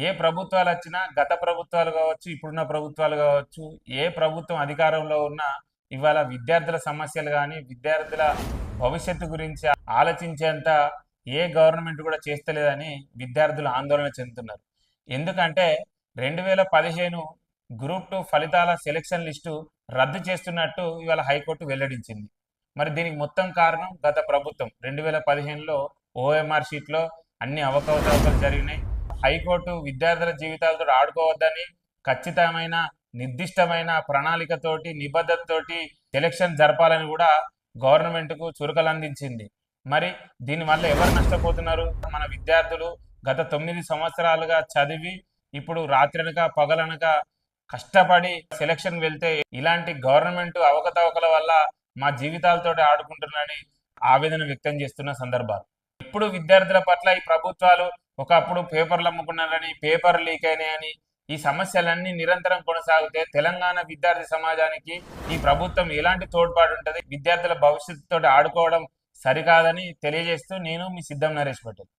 ఏ ప్రభుత్వాలు వచ్చినా గత ప్రభుత్వాలు కావచ్చు, ఇప్పుడున్న ప్రభుత్వాలు కావచ్చు, ఏ ప్రభుత్వం అధికారంలో ఉన్నా ఇవాళ విద్యార్థుల సమస్యలు కానీ, విద్యార్థుల భవిష్యత్తు గురించి ఆలోచించేంత ఏ గవర్నమెంట్ కూడా చేస్తలేదని విద్యార్థులు ఆందోళన చెందుతున్నారు. ఎందుకంటే 2015 గ్రూప్ 2 ఫలితాల సెలక్షన్ లిస్టు రద్దు చేస్తున్నట్టు ఇవాళ హైకోర్టు వెల్లడించింది. మరి దీనికి మొత్తం కారణం గత ప్రభుత్వం. 2015లో ఓఎంఆర్ షీట్లో అన్ని అవకతవకలు జరిగినాయి. హైకోర్టు విద్యార్థుల జీవితాలతో ఆడుకోవద్దని ఖచ్చితమైన నిర్దిష్టమైన ప్రణాళికతోటి నిబద్ధతతోటి సెలక్షన్ జరపాలని కూడా గవర్నమెంట్కు చురుకలు అందించింది. మరి దీనివల్ల ఎవరు నష్టపోతున్నారు? మన విద్యార్థులు గత 9 సంవత్సరాలుగా చదివి ఇప్పుడు రాత్రనక పగలనక కష్టపడి సెలక్షన్ వెళ్తే ఇలాంటి గవర్నమెంట్ అవకతవకల వల్ల మా జీవితాలతోటి ఆడుకుంటున్నారని ఆవేదన వ్యక్తం చేస్తున్న సందర్భాలు. ఇప్పుడు విద్యార్థుల పట్ల ఈ ప్రభుత్వాలు ఒకప్పుడు పేపర్లు అమ్ముకున్నారని, పేపర్ లీక్ అయినాయని, ఈ సమస్యలన్నీ నిరంతరం కొనసాగితే తెలంగాణ విద్యార్థి సమాజానికి ఈ ప్రభుత్వం ఎలాంటి తోడ్పాటు ఉంటుంది? విద్యార్థుల భవిష్యత్తుతో ఆడుకోవడం సరికాదని తెలియజేస్తూ నేను మీ సిద్ధం నరేష్ పటేల్.